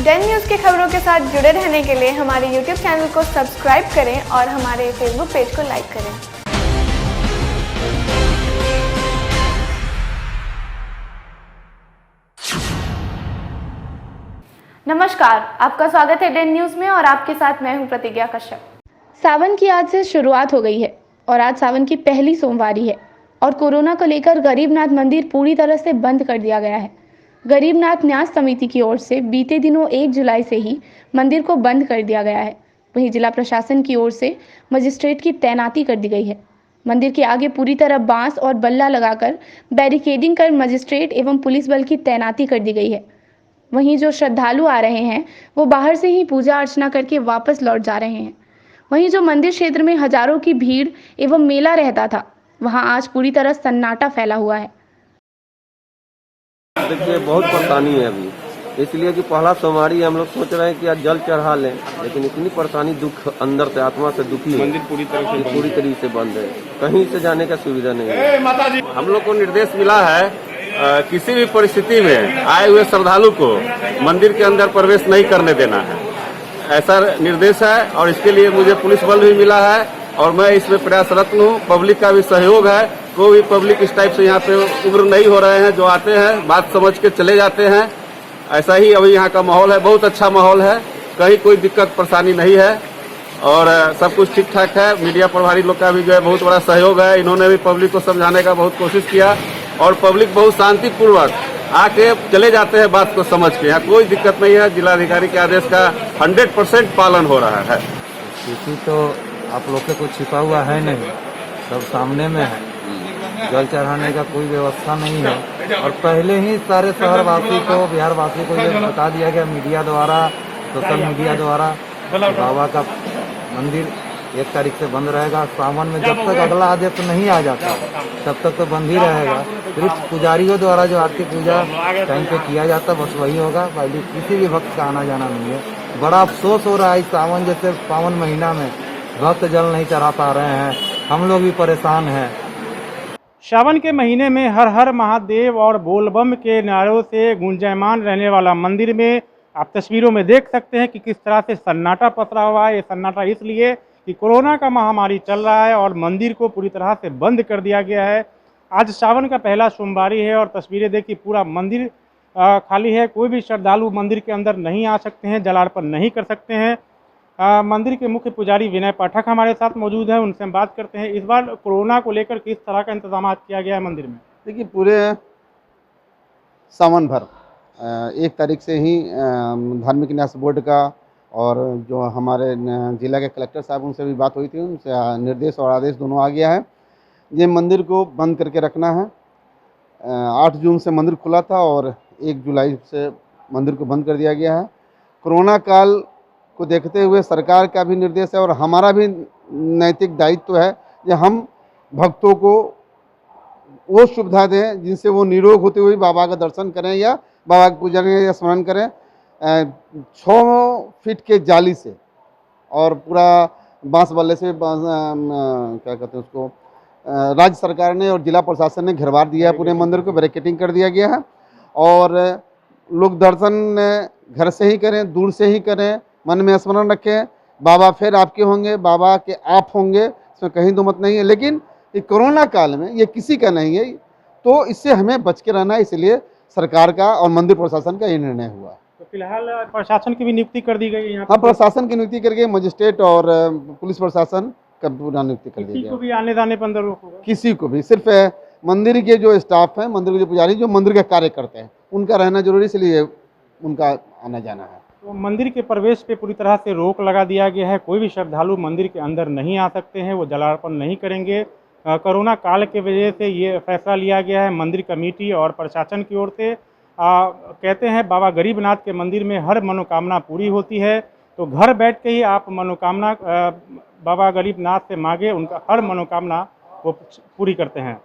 Dane news की खबरों के साथ जुड़े रहने के लिए हमारे YouTube चैनल को सब्सक्राइब करें और हमारे Facebook पेज को लाइक करें। नमस्कार, आपका स्वागत है डेन न्यूज़ में और आपके साथ मैं हूं प्रतिज्ञा कश्यप। सावन की आज से शुरुआत हो गई है और आज सावन की पहली सोमवारी है और कोरोना को लेकर गरीबनाथ मंदिर पूरी तरह से बंद कर दिया गया है। गरीबनाथ न्यास समिति की ओर से बीते दिनों 1 जुलाई से ही मंदिर को बंद कर दिया गया है। वहीं जिला प्रशासन की ओर से मजिस्ट्रेट की तैनाती कर दी गई है। मंदिर के आगे पूरी तरह बांस और बल्ला लगाकर बैरिकेडिंग कर मजिस्ट्रेट एवं पुलिस बल की तैनाती कर दी गई है। वहीं जो श्रद्धालु आ रहे हैं वो बाहर से ही पूजा अर्चना करके वापस लौट जा रहे हैं। वहीं जो मंदिर क्षेत्र में हजारों की भीड़ एवं मेला रहता था, वहां आज पूरी तरह सन्नाटा फैला हुआ है। देखिए, बहुत परेशानी है अभी, इसलिए कि पहला सोमवारी हम लोग सोच रहे हैं कि आज जल चढ़ा लें, लेकिन इतनी परेशानी, दुख अंदर से, आत्मा से दुखी है। मंदिर पूरी तरह से बंद है, कहीं से जाने का सुविधा नहीं है। हम लोग को निर्देश मिला है किसी भी परिस्थिति में आए हुए श्रद्धालु को मंदिर के अंदर प्रवेश नहीं करने देना है, ऐसा निर्देश है। और इसके लिए मुझे पुलिस बल भी मिला है और मैं इसमें प्रयासरत हूँ। पब्लिक का भी सहयोग है, कोई भी पब्लिक इस टाइप से यहाँ पे उग्र नहीं हो रहे हैं। जो आते हैं बात समझ के चले जाते हैं। ऐसा ही अभी यहाँ का माहौल है, बहुत अच्छा माहौल है, कहीं कोई दिक्कत परेशानी नहीं है और सब कुछ ठीक ठाक है। मीडिया प्रभारी लोग का भी जो है बहुत बड़ा सहयोग है, इन्होंने भी पब्लिक को समझाने का बहुत कोशिश किया और पब्लिक बहुत शांतिपूर्वक आके चले जाते हैं बात को समझ के। यहाँ कोई दिक्कत नहीं है। जिलाधिकारी के आदेश का 100% पालन हो रहा है। किसी तो आप लोग से कुछ छिपा हुआ है नहीं, सब सामने में है। जल चढ़ाने का कोई व्यवस्था नहीं है और पहले ही सारे शहरवासी को, बिहारवासी को ये बता दिया गया मीडिया द्वारा, सोशल मीडिया द्वारा, बाबा का मंदिर 1 तारीख से बंद रहेगा। सावन में जब तक अगला आदेश नहीं आ जाता तब तक तो बंद ही रहेगा। सिर्फ पुजारियों द्वारा जो आरती पूजा टाइम पे किया जाता बस वही होगा। पहले किसी भी भक्त का आना जाना नहीं है। बड़ा अफसोस हो रहा है, सावन जैसे पावन महीना में भक्त जल नहीं चढ़ा पा रहे हैं, हम लोग भी परेशान हैं। सावन के महीने में हर हर महादेव और बोलबम के नारों से गुंजायमान रहने वाला मंदिर में आप तस्वीरों में देख सकते हैं कि किस तरह से सन्नाटा पसरा हुआ है। ये सन्नाटा इसलिए कि कोरोना का महामारी चल रहा है और मंदिर को पूरी तरह से बंद कर दिया गया है। आज सावन का पहला सोमवारी है और तस्वीरें देखिए, पूरा मंदिर खाली है। कोई भी श्रद्धालु मंदिर के अंदर नहीं आ सकते हैं, जलार्पण नहीं कर सकते हैं। मंदिर के मुख्य पुजारी विनय पाठक हमारे साथ मौजूद हैं, उनसे हम बात करते हैं। इस बार कोरोना को लेकर किस तरह का इंतजाम किया गया है मंदिर में? देखिए, पूरे सावन भर 1 तारीख से ही धार्मिक न्यास बोर्ड का और जो हमारे जिला के कलेक्टर साहब, उनसे भी बात हुई थी, उनसे निर्देश और आदेश दोनों आ गया है। ये मंदिर को बंद करके रखना है। 8 जून से मंदिर खुला था और 1 जुलाई से मंदिर को बंद कर दिया गया है। कोरोना काल को देखते हुए सरकार का भी निर्देश है और हमारा भी नैतिक दायित्व है कि हम भक्तों को वो सुविधा दें जिनसे वो निरोग होते हुए बाबा का दर्शन करें या बाबा की पूजा करें या स्मरण करें। 6 फीट के जाली से और पूरा बांस बल्ले से क्या कहते हैं उसको, राज्य सरकार ने और जिला प्रशासन ने घेरवार दिया है। पूरे मंदिर को बैरिकेडिंग कर दिया गया है और लोग दर्शन घर से ही करें, दूर से ही करें, मन में स्मरण रखें, बाबा फिर आपके होंगे, बाबा के आप होंगे, इसमें कहीं दो मत नहीं है। लेकिन ये कोरोना काल में ये किसी का नहीं है, तो इससे हमें बच के रहना है। इसलिए सरकार का और मंदिर प्रशासन का ये निर्णय हुआ। तो फिलहाल प्रशासन की भी नियुक्ति कर दी गई है। हाँ, प्रशासन की नियुक्ति करके मजिस्ट्रेट और पुलिस प्रशासन का पूरा नियुक्ति कर दी गई। किसी को भी आने जाने पर अंदर रोक होगा? किसी को भी, सिर्फ मंदिर के जो स्टाफ है, मंदिर के जो पुजारी, जो मंदिर का कार्य करते हैं, उनका रहना जरूरी, इसलिए उनका आना जाना है। तो मंदिर के प्रवेश पे पूरी तरह से रोक लगा दिया गया है। कोई भी श्रद्धालु मंदिर के अंदर नहीं आ सकते हैं, वो जलार्पण नहीं करेंगे। कोरोना काल के वजह से ये फैसला लिया गया है मंदिर कमेटी और प्रशासन की ओर से। कहते हैं बाबा गरीबनाथ के मंदिर में हर मनोकामना पूरी होती है, तो घर बैठ के ही आप मनोकामना बाबा गरीबनाथ से मांगे, उनका हर मनोकामना वो पूरी करते हैं।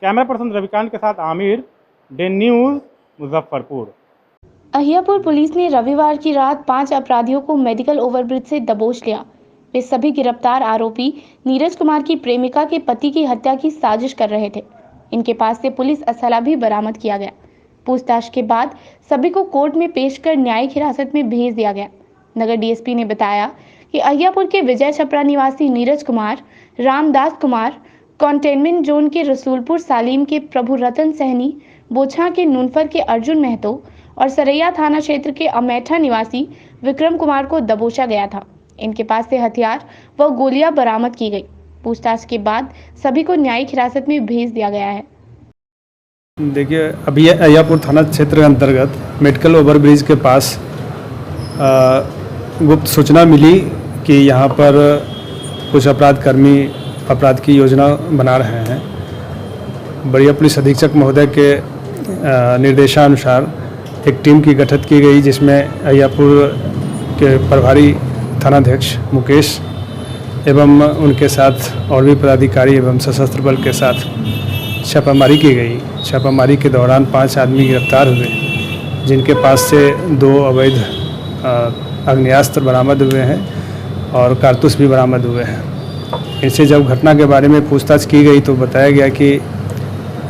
कैमरा पर्सन रविकांत के साथ Aamir, Den news, Muzaffarpur. Ahiyapur police ने रविवार की रात 5 अपराधियों को मेडिकल ओवरब्रिज से दबोच लिया। वे सभी गिरफ्तार आरोपी नीरज कुमार की प्रेमिका के पति की हत्या की साजिश कर रहे थे। इनके पास से पुलिस असला भी बरामद किया गया। पूछताछ के बाद सभी को कोर्ट में पेश कर न्यायिक हिरासत में भेज दिया गया। नगर डीएसपी ने बताया कि अहियापुर के विजय छपरा निवासी नीरज कुमार, रामदास कुमार, कंटेनमेंट जोन के रसूलपुर सालीम के प्रभु रतन सहनी, बोछा के नूनफर के अर्जुन महतो और सरैया थाना क्षेत्र के अमेठा निवासी विक्रम कुमार को दबोचा गया था। इनके पास से हथियार व गोलियां बरामद की गई। पूछताछ के बाद सभी को न्यायिक हिरासत में भेज दिया गया है। देखिए, अभी अहियापुर थाना क्षेत्र के अंतर्गत मेडिकल ओवरब्रिज के पास गुप्त सूचना मिली कि यहाँ पर कुछ अपराधकर्मी अपराध की योजना बना रहे हैं। बड़िया पुलिस अधीक्षक महोदय के निर्देशानुसार एक टीम की गठित की गई, जिसमें अहियापुर के प्रभारी थानाध्यक्ष मुकेश एवं उनके साथ और भी पदाधिकारी एवं सशस्त्र बल के साथ छापामारी की गई। छापामारी के दौरान 5 आदमी गिरफ्तार हुए, जिनके पास से 2 अवैध आग्नेयास्त्र बरामद हुए हैं और कारतूस भी बरामद हुए हैं। इनसे जब घटना के बारे में पूछताछ की गई तो बताया गया कि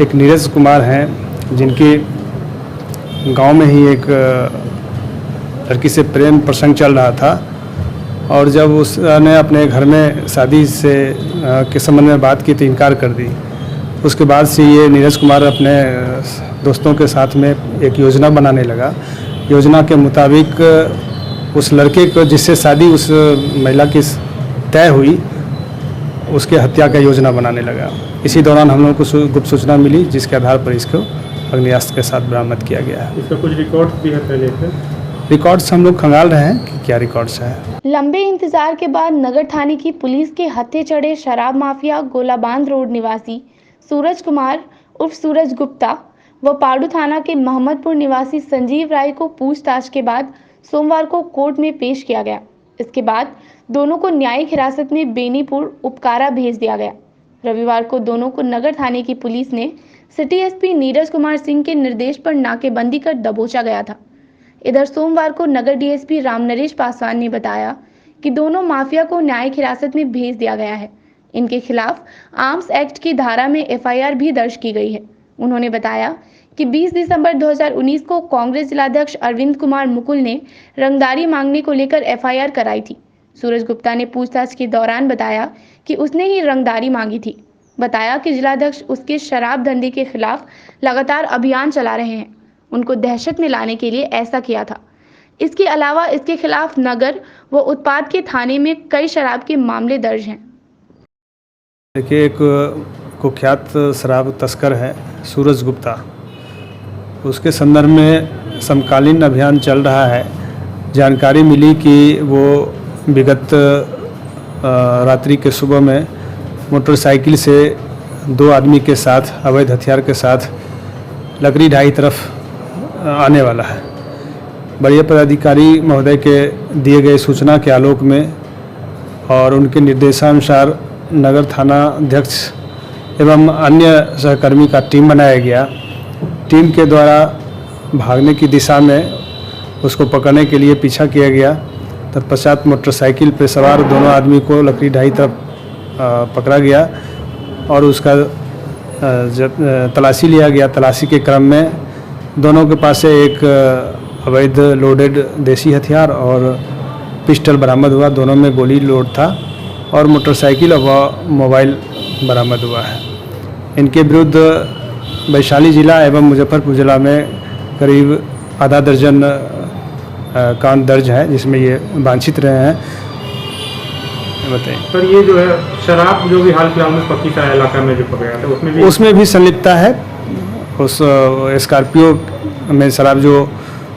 एक नीरज कुमार हैं, जिनकी गांव में ही एक लड़की से प्रेम प्रसंग चल रहा था और जब उसने अपने घर में शादी से के संबंध में बात की तो इनकार कर दी। उसके बाद से ये नीरज कुमार अपने दोस्तों के साथ में एक योजना बनाने लगा। योजना के मुताबिक उस लड़के को जिससे शादी उस महिला की तय हुई, उसके हत्या का योजना बनाने लगा। इसी दौरान हम लोगों को गुप्त सूचना मिली, जिसके आधार पर इसको आग्नेयास्त्र के साथ बरामद किया गया है। इसका कुछ रिकॉर्ड्स भी है पहले से? रिकॉर्ड्स हम लोग खंगाल रहे हैं कि क्या रिकॉर्ड्स है। लंबे इंतजार के बाद नगर थाने की पुलिस के हत्थे चढ़े शराब माफिया गोलाबांध रोड निवासी सूरज कुमार उर्फ सूरज गुप्ता व पाड़ू थाना के मोहम्मदपुर निवासी संजीव राय को पूछताछ के बाद सोमवार को कोर्ट में पेश किया गया। इसके बाद दोनों को न्यायिक हिरासत में बेनीपुर उपकारा भेज दिया गया। रविवार को दोनों को नगर थाने की पुलिस ने सिटी एसपी नीरज कुमार सिंह के निर्देश पर नाकेबंदी कर दबोचा गया था। इधर सोमवार को नगर डीएसपी रामनरेश पासवान ने बताया कि दोनों माफिया को न्यायिक हिरासत में भेज दिया गया है। इनके खिलाफ आर्म्स एक्ट की धारा में एफआईआर भी दर्ज की गई है। उन्होंने बताया कि 20 दिसंबर 2019 को कांग्रेस जिलाध्यक्ष अरविंद कुमार मुकुल ने रंगदारी मांगने को लेकर एफआईआर कराई थी। सूरज गुप्ता ने पूछताछ के दौरान बताया कि उसने ही रंगदारी मांगी थी। बताया कि जिलाध्यक्ष उसके शराब धंधे के खिलाफ लगातार अभियान चला रहे हैं, उनको दहशत में लाने के लिए ऐसा किया था। इसके अलावा इसके खिलाफ नगर व उत्पाद के थाने में कई शराब के मामले दर्ज हैं। देखिए, एक कुख्यात शराब तस्कर है सूरज गुप्ता, उसके संदर्भ में समकालीन अभियान चल रहा है। जानकारी मिली कि वो विगत रात्रि के सुबह में मोटरसाइकिल से 2 आदमी के साथ अवैध हथियार के साथ लकड़ी ढाई तरफ आने वाला है। बड़िया पदाधिकारी महोदय के दिए गए सूचना के आलोक में और उनके निर्देशानुसार नगर थाना अध्यक्ष एवं अन्य सहकर्मी का टीम बनाया गया। टीम के द्वारा भागने की दिशा में उसको पकड़ने के लिए पीछा किया गया। तत्पश्चात मोटरसाइकिल पर सवार दोनों आदमी को लकड़ी ढाई तरफ पकड़ा गया और उसका तलाशी लिया गया। तलाशी के क्रम में दोनों के पास से एक अवैध लोडेड देसी हथियार और पिस्टल बरामद हुआ। दोनों में गोली लोड था और मोटरसाइकिल व मोबाइल बरामद हुआ है। इनके विरुद्ध वैशाली जिला एवं मुजफ्फरपुर जिला में करीब आधा दर्जन कांड दर्ज है, जिसमें ये वांछित रहे हैं। बताइए सर, ये जो है शराब जो भी हाल फिलहाल में पक्की का इलाका में जो पकड़ा था उसमें भी संलिप्तता है। उस स्कॉर्पियो में शराब जो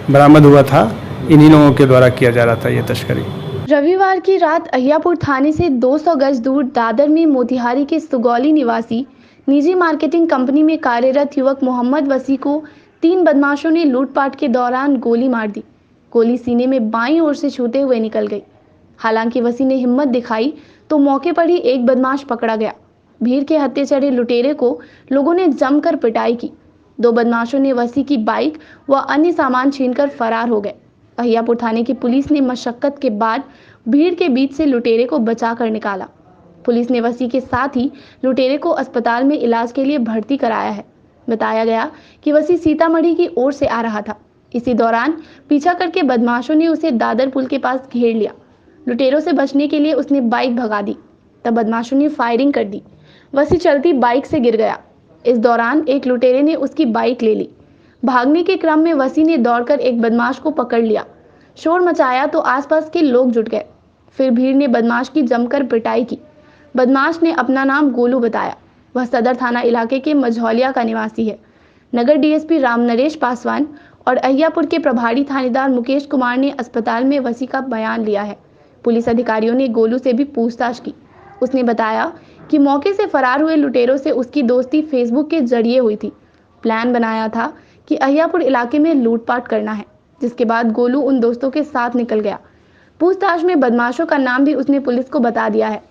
बरामद हुआ था, इन्हीं लोगों के द्वारा किया जा रहा था ये तस्करी। रविवार की रात अहियापुर थाने से 200 गज दूर दादर में मोतिहारी के सुगौली निवासी निजी मार्केटिंग कंपनी में कार्यरत युवक मोहम्मद वसी को 3 बदमाशों ने लूटपाट के दौरान गोली मार दी। गोली सीने में बाईं ओर से छूते हुए निकल गई। हालांकि वसी ने हिम्मत दिखाई तो मौके पर ही एक बदमाश पकड़ा गया। भीड़ के हत्थे चढ़े लुटेरे को लोगों ने जमकर पिटाई की। 2 बदमाशों ने वसी की बाइक व अन्य सामान छीनकर फरार हो गए। अहियापुर थाने की पुलिस ने मशक्कत के बाद भीड़ के बीच से लुटेरे को बचाकर निकाला। पुलिस ने वसी के साथ ही लुटेरे को अस्पताल में इलाज के लिए भर्ती कराया है। बताया गया कि वसी सीतामढ़ी की ओर से आ रहा था। इसी दौरान पीछा करके बदमाशों ने उसे दादर पुल के पास घेर लिया। लुटेरों से बचने के लिए उसने बाइक भगा दी, तब बदमाशों ने फायरिंग कर दी। वसी चलती बाइक से गिर गया। इस दौरान एक लुटेरे ने उसकी बाइक ले ली। भागने के क्रम में वसी ने दौड़कर एक बदमाश को पकड़ लिया। शोर मचाया तो आसपास के लोग जुट गए। फिर भीड़ ने बदमाश की जमकर पिटाई की। बदमाश ने अपना नाम गोलू बताया। वह सदर थाना इलाके के मझौलिया का निवासी है। नगर डीएसपी राम नरेश पासवान और अहियापुर के प्रभारी थानेदार मुकेश कुमार ने अस्पताल में वसी का बयान लिया है। पुलिस अधिकारियों ने गोलू से भी पूछताछ की। उसने बताया कि मौके से फरार हुए लुटेरों से उसकी दोस्ती फेसबुक के जरिए हुई थी। प्लान बनाया था कि अहियापुर इलाके में लूटपाट करना है, जिसके बाद गोलू उन दोस्तों के साथ निकल गया। पूछताछ में बदमाशों का नाम भी उसने पुलिस को बता दिया है,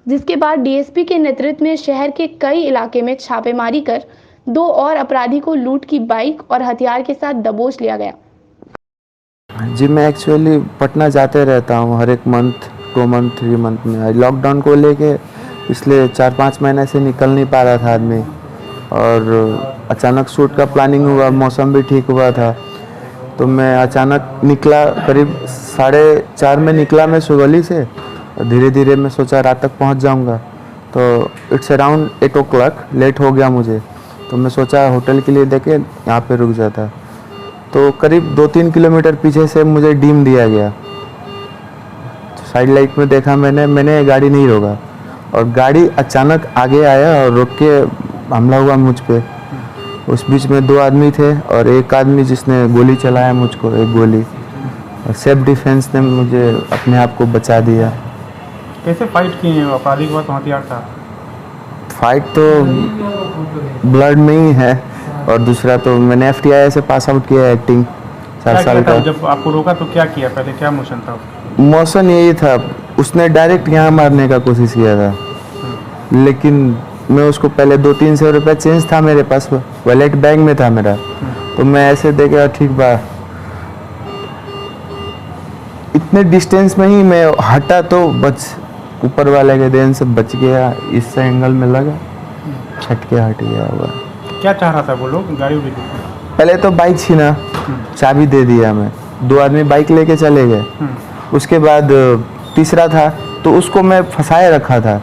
जिसके बाद डीएसपी के नेतृत्व में शहर के कई इलाके में छापेमारी कर 2 और अपराधी को लूट की बाइक और हथियार के साथ दबोच लिया गया। जी मैं एक्चुअली पटना जाते रहता हूँ हर एक मंथ 2 मंथ 3 मंथ में। लॉकडाउन को लेके पिछले 4-5 महीने से निकल नहीं पा रहा था आदमी, और अचानक शूट का प्लानिंग हुआ, मौसम भी ठीक हुआ था, तो मैं अचानक निकला। करीब 4:30 में निकला मैं सुगौली से, और धीरे धीरे मैं सोचा रात तक पहुंच जाऊंगा। तो इट्स अराउंड 8 o'clock, लेट हो गया मुझे, तो मैं सोचा होटल के लिए देखे यहाँ पे रुक जाता। तो करीब 2-3 किलोमीटर पीछे से मुझे डीम दिया गया। तो साइड लाइट में देखा मैंने गाड़ी नहीं रोका, और गाड़ी अचानक आगे आया और रोक के हमला हुआ मुझ पे। उस बीच में 2 आदमी थे और एक आदमी जिसने गोली चलाया मुझको, एक गोली, और सेल्फ डिफेंस ने मुझे अपने आप को बचा दिया। कैसे फाइट किए हैं अपराधी के पास हथियार था? फाइट तो ब्लड में ही है, और दूसरा तो मैंने FTI से पास आउट किया एक्टिंग 4 साल का। जब आपको रोका तो क्या किया, पहले क्या मोशन था? मोशन यही था, उसने डायरेक्ट यहाँ मारने का कोशिश किया था, लेकिन मैं उसको पहले 200-300 रुपये चेंज था मेरे पास, वॉलेट बैग में था मेरा, तो मैं ऐसे देखा ठीक बा, इतने डिस्टेंस में ही मैं हटा तो बच, ऊपर वाले के देन से बच गया। इस एंगल में लगा, छट के हट गया हुआ। क्या चाह रहा था वो लोग? गाड़ी उड़ी? पहले तो बाइक छीना, चाबी दे दिया मैं, 2 आदमी बाइक लेके चले गए। उसके बाद तीसरा था, तो उसको मैं फंसाए रखा था,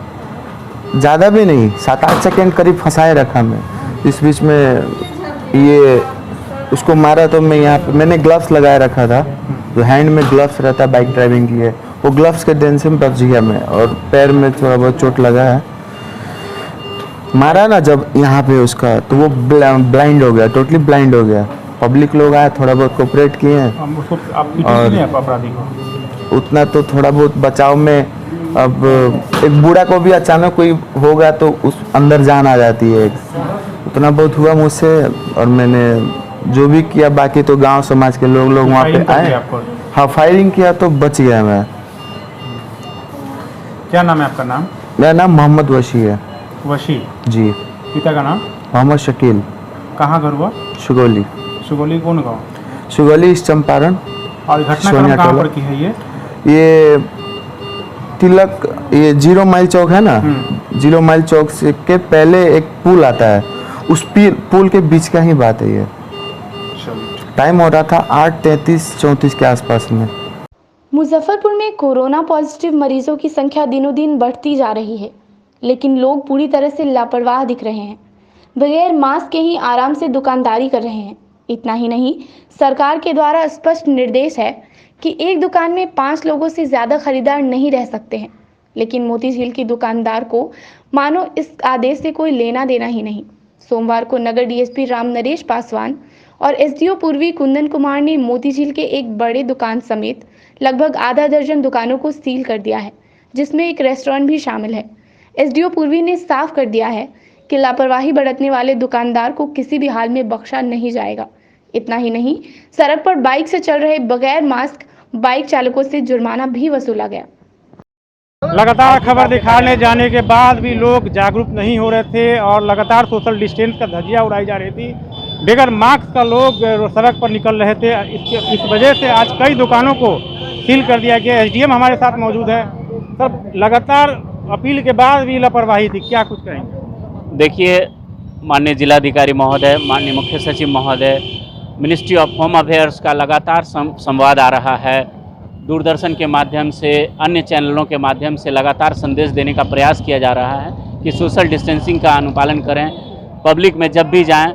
ज़्यादा भी नहीं, 7-8 सेकेंड करीब फंसाए रखा मैं। इस बीच में ये उसको मारा, तो मैं यहाँ पे मैंने ग्लव्स लगाए रखा था, जो हैंड में ग्लव्स रहता है बाइक ड्राइविंग के लिए, वो ग्लव्स के देन से बच गया मैं, और पैर में थोड़ा बहुत चोट लगा है। मारा ना जब यहाँ पे उसका, तो वो ब्लाइंड हो गया, टोटली ब्लाइंड हो गया। पब्लिक लोग आए, थोड़ा बहुत कोऑपरेट किए हैं, और अपराधी को उतना तो थोड़ा बहुत बचाव में। अब एक बूढ़ा को भी अचानक कोई होगा तो उस अंदर जान आ जाती है, उतना बहुत हुआ मुझसे, और मैंने जो भी किया, बाकी तो गांव समाज के लोग वहाँ पे आए। हाँ, फायरिंग किया तो बच गया मैं। क्या नाम है आपका? नाम? मेरा नाम मोहम्मद वशी है। वशी जी। पिता का नाम? मोहम्मद शकील। कहाँ घर हुआ? सुगौली। सुगौली कौन गाँव? सुगौली चंपारण। और घटनाक्रम कहाँ पर की है ये तिलक, ये 0 माइल चौक है ना, 0 माइल चौक से के पहले एक पुल आता है, उस पुल के बीच का ही बात है ये। टाइम हो रहा था 8:33-34 के आसपास में। मुजफ्फरपुर में कोरोना पॉजिटिव मरीजों की संख्या दिनों दिन बढ़ती जा रही है, लेकिन लोग पूरी तरह से लापरवाह दिख रहे हैं। बगैर मास्क के ही आराम से दुकानदारी कर रहे हैं। इतना ही नहीं, सरकार के द्वारा स्पष्ट निर्देश है कि एक दुकान में 5 लोगों से ज़्यादा खरीदार नहीं रह सकते हैं, लेकिन मोती झील की दुकानदार को मानो इस आदेश से कोई लेना देना ही नहीं। सोमवार को नगर डीएसपी राम नरेश पासवान और एसडीओ पूर्वी कुंदन कुमार ने मोती झील के एक बड़े दुकान समेत लगभग आधा दर्जन दुकानों को सील कर दिया है, जिसमें एक रेस्टोरेंट भी शामिल है। एसडीओ पूर्वी ने साफ कर दिया है कि लापरवाही बरतने वाले दुकानदार को किसी भी हाल में बख्शा नहीं जाएगा। इतना ही नहीं, सड़क पर बाइक से चल रहे बगैर मास्क बाइक चालकों से जुर्माना भी वसूला गया। लगातार खबर दिखाने जाने के बाद भी लोग जागरूक नहीं हो रहे थे और लगातार सोशल डिस्टेंस का धज्जियां उड़ाई जा रही थी। बगैर मास्क का लोग सड़क पर निकल रहे थे। इस वजह से आज कई दुकानों को सील कर दिया गया। एसडीएम हमारे साथ मौजूद है। सर, लगातार अपील के बाद भी लापरवाही थी, क्या कुछ कहेंगे? देखिए, माननीय जिलाधिकारी महोदय, माननीय मुख्य सचिव महोदय, मिनिस्ट्री ऑफ होम अफेयर्स का लगातार संवाद आ रहा है। दूरदर्शन के माध्यम से, अन्य चैनलों के माध्यम से लगातार संदेश देने का प्रयास किया जा रहा है कि सोशल डिस्टेंसिंग का अनुपालन करें, पब्लिक में जब भी जाएं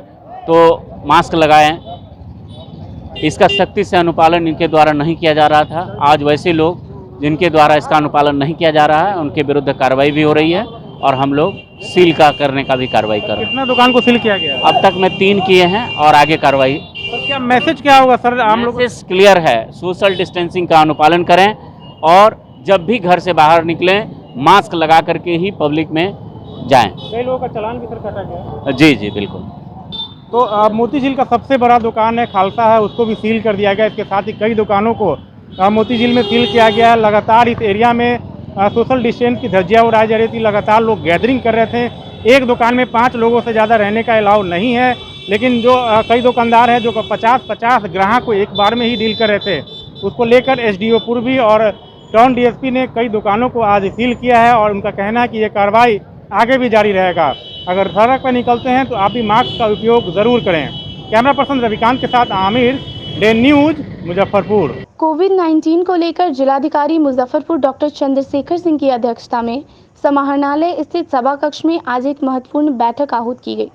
तो मास्क लगाएं। इसका सख्ती से अनुपालन इनके द्वारा नहीं किया जा रहा था। आज वैसे लोग जिनके द्वारा इसका अनुपालन नहीं किया जा रहा है उनके विरुद्ध कार्रवाई भी हो रही है और हम लोग सील करने का भी कार्रवाई कर रहे हैं। कितना दुकान को सील किया गया? अब तक मैं 3 किए हैं और आगे कार्रवाई। तो क्या मैसेज क्या होगा सर आम लोगों? मैसेज क्लियर है, सोशल डिस्टेंसिंग का अनुपालन करें और जब भी घर से बाहर निकलें मास्क लगा करके ही पब्लिक में जाएं। कई लोगों का चालान भी सर काटा गया। जी जी बिल्कुल। तो मोती झील का सबसे बड़ा दुकान है खालसा है, उसको भी सील कर दिया गया। इसके साथ ही कई दुकानों को मोती झील में सील किया गया है। लगातार इस एरिया में सोशल डिस्टेंस की धज्जियां उड़ाई जा रही थी, लगातार लोग गैदरिंग कर रहे थे। एक दुकान में 5 लोगों से ज़्यादा रहने का अलाउ नहीं है, लेकिन जो कई दुकानदार हैं जो 50-50 ग्राहक को एक बार में ही डील कर रहे थे, उसको लेकर एसडीओ पूर्वी और टाउन डीएसपी ने कई दुकानों को आज सील किया है और उनका कहना है कि ये कार्रवाई आगे भी जारी रहेगा। अगर सड़क पर निकलते हैं तो आप भी मास्क का उपयोग ज़रूर करें। कैमरा पर्सन रविकांत के साथ आमिर, डे न्यूज, मुजफ्फरपुर। कोविड-19 को लेकर जिलाधिकारी मुजफ्फरपुर डॉक्टर चंद्रशेखर सिंह की अध्यक्षता में समाहरणालय स्थित सभा कक्ष में आज एक महत्वपूर्ण बैठक आहूत की गई।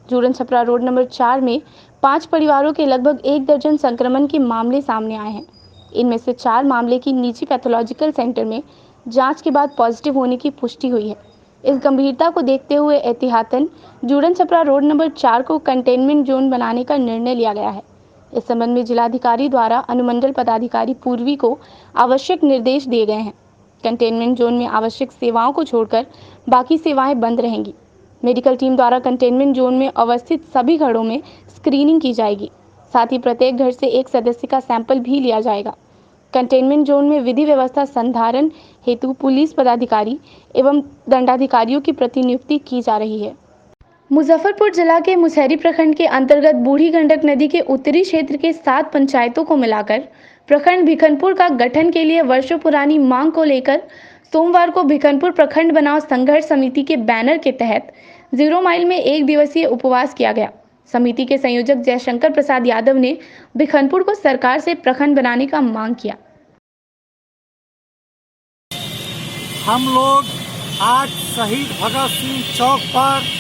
जूरन छपरा रोड नंबर 4 में 5 परिवारों के लगभग 1 दर्जन संक्रमण के मामले सामने आए हैं। इनमें से 4 मामले की निजी पैथोलॉजिकल सेंटर में जांच के बाद पॉजिटिव होने की पुष्टि हुई है। इस गंभीरता को देखते हुए एहतियातन जूरन छपरा रोड नंबर 4 को कंटेनमेंट जोन बनाने का निर्णय लिया गया है। इस संबंध में जिलाधिकारी द्वारा अनुमंडल पदाधिकारी पूर्वी को आवश्यक निर्देश दिए गए हैं। कंटेनमेंट जोन में आवश्यक सेवाओं को छोड़कर बाकी सेवाएं बंद रहेंगी। मेडिकल टीम द्वारा कंटेनमेंट जोन में अवस्थित सभी घरों में स्क्रीनिंग की जाएगी। साथ ही प्रत्येक घर से एक सदस्य का सैंपल भी लिया जाएगा। कंटेनमेंट जोन में विधि व्यवस्था संधारण हेतु पुलिस पदाधिकारी एवं दंडाधिकारियों की प्रतिनियुक्ति की जा रही है। मुजफ्फरपुर जिला के मुसहरी प्रखंड के अंतर्गत बूढ़ी गंडक नदी के उत्तरी क्षेत्र के 7 पंचायतों को मिलाकर प्रखंड भिखनपुर का गठन के लिए वर्षों पुरानी मांग को लेकर सोमवार को भिखनपुर प्रखंड बनाओ संघर्ष समिति के बैनर के तहत 0 माइल में 1 दिवसीय उपवास किया गया। समिति के संयोजक जयशंकर प्रसाद यादव ने भिखनपुर को सरकार से प्रखंड बनाने का मांग किया। हम लोग आज शहीद भगत सिंह चौक पर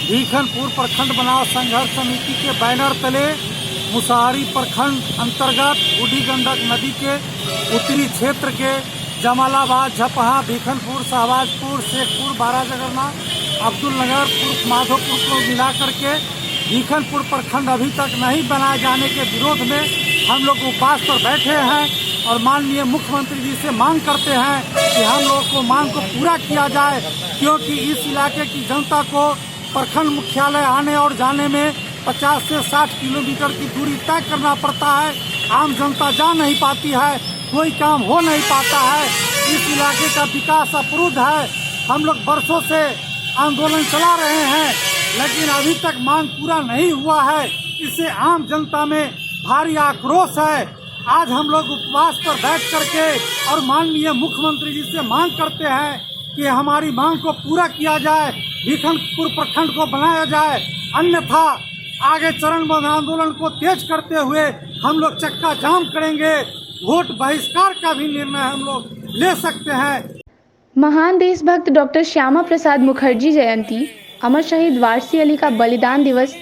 भिखनपुर प्रखंड बनाओ संघर्ष समिति के बैनर तले मुसहरी प्रखंड अंतर्गत बूढ़ी गंडक नदी के उत्तरी क्षेत्र के जमालाबाद, झपहा, भिखनपुर, शहबाजपुर, शेखपुर, बारा जगन्नाथ, अब्दुल नगर, माधोपुर को मिला करके भिखनपुर प्रखंड अभी तक नहीं बनाए जाने के विरोध में हम लोग उपवास पर बैठे हैं और माननीय मुख्यमंत्री जी से मांग करते हैं कि हम लोग को मांग को पूरा किया जाए, क्योंकि इस इलाके की जनता को प्रखंड मुख्यालय आने और जाने में 50 से 60 किलोमीटर की दूरी तय करना पड़ता है। आम जनता जा नहीं पाती है, कोई काम हो नहीं पाता है। इस इलाके का विकास अवरुद्ध है। हम लोग वर्षों से आंदोलन चला रहे हैं, लेकिन अभी तक मांग पूरा नहीं हुआ है। इससे आम जनता में भारी आक्रोश है। आज हम लोग उपवास पर बैठ करके और माननीय मुख्यमंत्री जी से मांग करते हैं कि हमारी मांग को पूरा किया जाए, भिखनपुर प्रखंड को बनाया जाए, अन्यथा आगे चरणबद्ध आंदोलन को तेज करते हुए हम लोग चक्का जाम करेंगे। वोट बहिष्कार का भी निर्णय हम लोग ले सकते हैं। महान देशभक्त डॉक्टर श्यामा प्रसाद मुखर्जी जयंती, अमर शहीद वारसी अली का बलिदान दिवस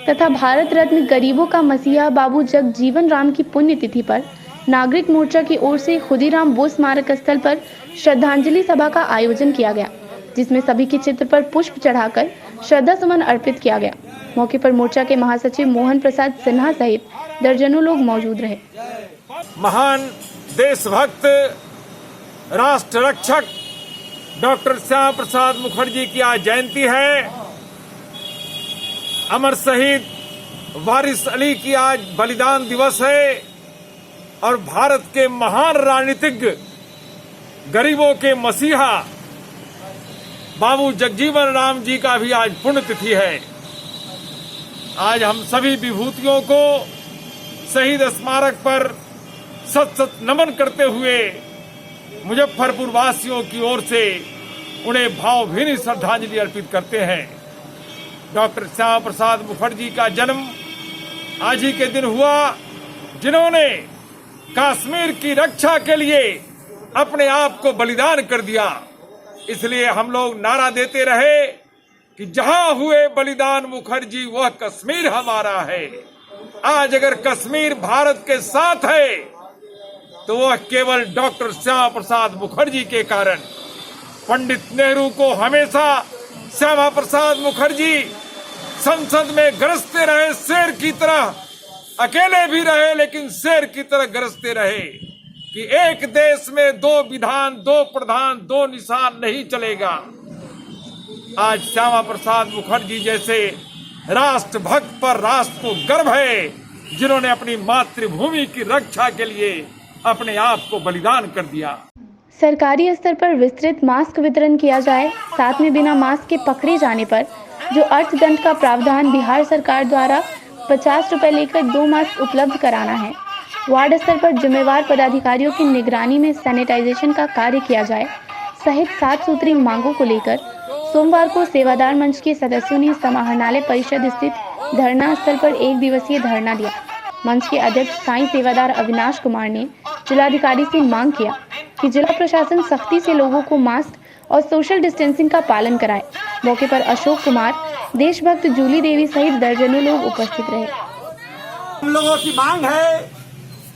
तथा भारत रत्न गरीबों का मसीहा बाबू जगजीवन राम की पुण्यतिथि पर नागरिक मोर्चा की ओर से खुदीराम बोस स्मारक स्थल पर श्रद्धांजलि सभा का आयोजन किया गया, जिसमें सभी के चित्र पर पुष्प चढ़ाकर श्रद्धा सुमन अर्पित किया गया। मौके पर मोर्चा के महासचिव मोहन प्रसाद सिन्हा सहित दर्जनों लोग मौजूद रहे। महान देशभक्त राष्ट्र रक्षक डॉक्टर श्यामा प्रसाद मुखर्जी की आज जयंती है। अमर शहीद वारिस अली की आज बलिदान दिवस है और भारत के महान राजनीतिज्ञ गरीबों के मसीहा बाबू जगजीवन राम जी का भी आज पुण्यतिथि है। आज हम सभी विभूतियों को शहीद स्मारक पर सत सत नमन करते हुए मुजफ्फरपुर वासियों की ओर से उन्हें भावभीनी श्रद्धांजलि अर्पित करते हैं। डॉक्टर श्यामा प्रसाद मुखर्जी का जन्म आज ही के दिन हुआ, जिन्होंने कश्मीर की रक्षा के लिए अपने आप को बलिदान कर दिया। इसलिए हम लोग नारा देते रहे कि जहां हुए बलिदान मुखर्जी वह कश्मीर हमारा है। आज अगर कश्मीर भारत के साथ है तो वह केवल डॉक्टर श्यामा प्रसाद मुखर्जी के कारण। पंडित नेहरू को हमेशा श्यामा प्रसाद मुखर्जी संसद में गरजते रहे, शेर की तरह, अकेले भी रहे लेकिन शेर की तरह गरजते रहे कि एक देश में दो विधान, दो प्रधान, दो निशान नहीं चलेगा। आज श्यामा प्रसाद मुखर्जी जैसे राष्ट्रभक्त पर राष्ट्र को गर्व है, जिन्होंने अपनी मातृभूमि की रक्षा के लिए अपने आप को बलिदान कर दिया। सरकारी स्तर पर विस्तृत मास्क वितरण किया जाए, साथ में बिना मास्क के पकड़े जाने पर जो अर्थदंड का प्रावधान बिहार सरकार द्वारा 50 रुपए लेकर 2 मास्क उपलब्ध कराना है। वार्ड स्तर पर जिम्मेवार पदाधिकारियों की निगरानी में सैनिटाइजेशन का कार्य किया जाए सहित 7 सूत्री मांगों को लेकर सोमवार को सेवादार मंच के सदस्यों ने समाहरणालय परिषद स्थित धरना स्थल पर 1 दिवसीय धरना दिया। मंच के अध्यक्ष साईं सेवादार अविनाश कुमार ने जिलाधिकारी से मांग किया कि जिला प्रशासन सख्ती से लोगों को मास्क और सोशल डिस्टेंसिंग का पालन कराए। मौके पर अशोक कुमार, देशभक्त जूली देवी सहित दर्जनों लोग उपस्थित रहे। हम लोगों की मांग है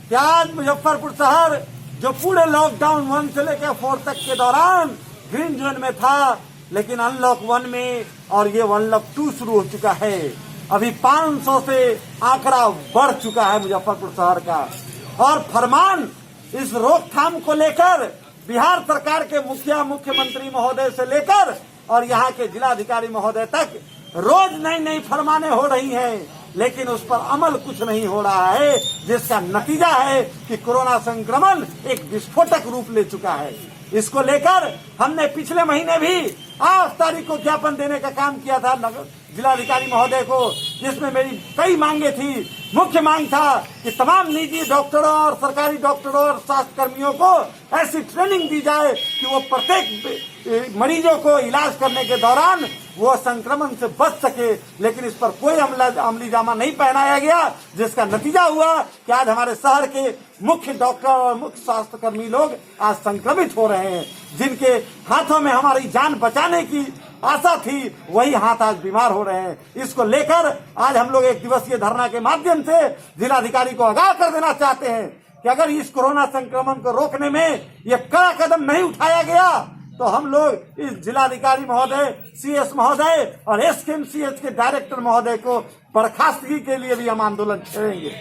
कि आज मुजफ्फरपुर शहर जो पूरे लॉकडाउन 1 से लेकर 4 तक के दौरान ग्रीन जोन में था, लेकिन अनलॉक 1 में और ये अनलॉक 2 शुरू हो चुका है। अभी 500 से आंकड़ा बढ़ चुका है मुजफ्फरपुर शहर का। और फरमान इस रोकथाम को लेकर बिहार सरकार के मुख्यमंत्री महोदय से लेकर और यहाँ के जिलाधिकारी महोदय तक रोज नई नई फरमाने हो रही हैं, लेकिन उस पर अमल कुछ नहीं हो रहा है, जिसका नतीजा है कि कोरोना संक्रमण एक विस्फोटक रूप ले चुका है। इसको लेकर हमने पिछले महीने भी 8 तारीख को ज्ञापन देने का काम किया था जिलाधिकारी महोदय को, जिसमें मेरी कई मांगे थी। मुख्य मांग था कि तमाम निजी डॉक्टरों और सरकारी डॉक्टरों और स्वास्थ्य कर्मियों को ऐसी ट्रेनिंग दी जाए कि वो प्रत्येक मरीजों को इलाज करने के दौरान वो संक्रमण से बच सके, लेकिन इस पर कोई अमली जामा नहीं पहनाया गया, जिसका नतीजा हुआ कि आज हमारे शहर के मुख्य डॉक्टर और मुख्य स्वास्थ्य कर्मी लोग आज संक्रमित हो रहे हैं। जिनके हाथों में हमारी जान बचाने की आशा थी, वही हाथ आज बीमार हो रहे हैं। इसको लेकर आज हम लोग 1 दिवसीय धरना के माध्यम से जिलाधिकारी को आगाह कर देना चाहते हैं कि अगर इस कोरोना संक्रमण को रोकने में ये कड़ा कदम नहीं उठाया गया तो हम लोग इस जिलाधिकारी महोदय, सीएस महोदय और एसकेएमसीएच के डायरेक्टर महोदय को बर्खास्तगी के लिए भी हम आंदोलन छेड़ेंगे।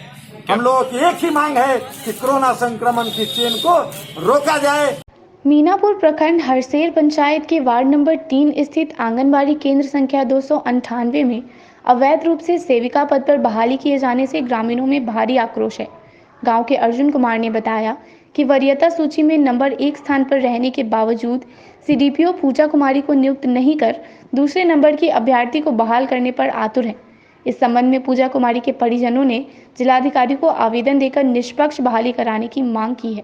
हम लोगों की एक ही मांग है कि कोरोना संक्रमण की चेन को रोका जाए। मीनापुर प्रखंड हरसेर पंचायत के वार्ड नंबर 3 स्थित आंगनबाड़ी केंद्र संख्या 298 में अवैध रूप से सेविका पद पर बहाली किए जाने से ग्रामीणों में भारी आक्रोश है। गांव के अर्जुन कुमार ने बताया कि वरीयता सूची में नंबर 1 स्थान पर रहने के बावजूद सीडीपीओ पूजा कुमारी को नियुक्त नहीं कर दूसरे नंबर की अभ्यर्थी को बहाल करने पर आतुर है। इस संबंध में पूजा कुमारी के परिजनों ने जिलाधिकारी को आवेदन देकर निष्पक्ष बहाली कराने की मांग की है।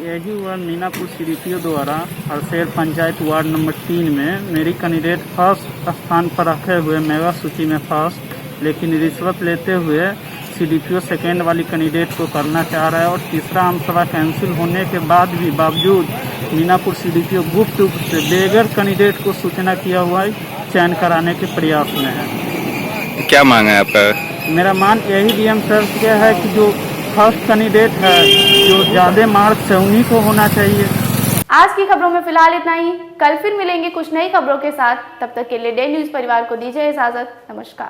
यही वार्ड मीनापुर सीडीपीओ द्वारा हरसेर पंचायत वार्ड नंबर 3 में मेरी कैंडिडेट फर्स्ट स्थान पर रखे हुए मेगा सूची में फर्स्ट, लेकिन रिश्वत लेते हुए सीडीपीओ सेकेंड वाली कैंडिडेट को करना चाह रहा है और तीसरा आमसभा कैंसिल होने के बावजूद मीनापुर सीडीपीओ गुप्त रूप से बेगर कैंडिडेट को सूचना किया हुआ है, चयन कराने के प्रयास में है। क्या मांग है आपका? मेरा मांग यही डीएम सर से है कि जो फर्स्ट कैंडिडेट है, जो ज्यादा मार्क्स है, उन्हीं को होना चाहिए। आज की खबरों में फिलहाल इतना ही। कल फिर मिलेंगे कुछ नई खबरों के साथ। तब तक के लिए डे न्यूज परिवार को दीजिए इजाजत। नमस्कार।